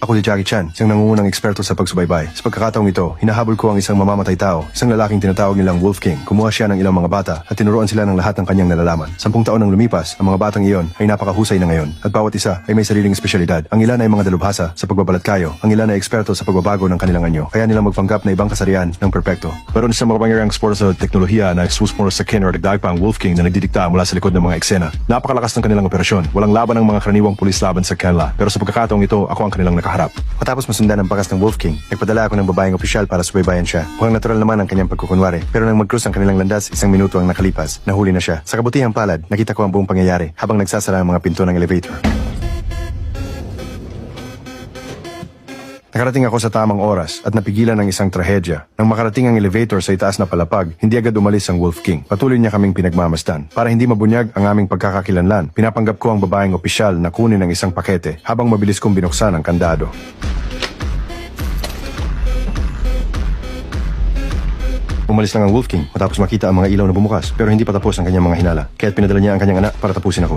Ako si Jackie Chan, isang nangungunang eksperto sa pagsubaybay. Sa pagkakataong ito, hinahabol ko ang isang mamamatay tao, isang lalaking tinatawag nilang Wolf King. Kumuha siya ng ilang mga bata at tinuruan sila ng lahat ng kanyang nalalaman. 10 taon nang lumipas, ang mga batang iyon ay napakahusay na ngayon at bawat isa ay may sariling espesyalidad. Ang ilan ay mga dalubhasa sa pagbabalat kayo, ang ilan ay eksperto sa pagbabago ng kanilang anyo. Kaya nilang magpanggap na ibang kasarian ng perpekto. Meron isang makapangyarihang sport sa teknolohiya na susmoro sa kin or dagdag pa ang Wolf King na nagdidikta mula sa likod ng mga eksena. Napakalakas ng kanilang operasyon. Walang laban ng mga karaniwang pulis laban sa kanila. Pero sa pagkakataong ito, ako ang kanilang nakaharap. Matapos masundan ang bakas ng Wolf King, nagpadala ako ng babaeng opisyal para subaybayan siya. Mukhang natural naman ang kanyang pagkukunwari. Pero nang mag-cruise ang kanilang landas, 1 minuto ang nakalipas. Nahuli na siya. Sa kabutihang palad, nakita ko ang buong pangyayari habang nagsasara ang mga pinto ng elevator. Nakarating ako sa tamang oras at napigilan ng isang trahedya. Nang makarating ang elevator sa itaas na palapag, hindi agad umalis ang Wolf King. Patuloy niya kaming pinagmamasdan. Para hindi mabunyag ang aming pagkakakilanlan, pinapanggap ko ang babaeng opisyal na kunin ang isang pakete habang mabilis kong binuksan ang kandado. Umalis lang ang Wolf King matapos makita ang mga ilaw na bumukas pero hindi pa tapos ang kanyang mga hinala. Kaya't pinadala niya ang kanyang anak para tapusin ako.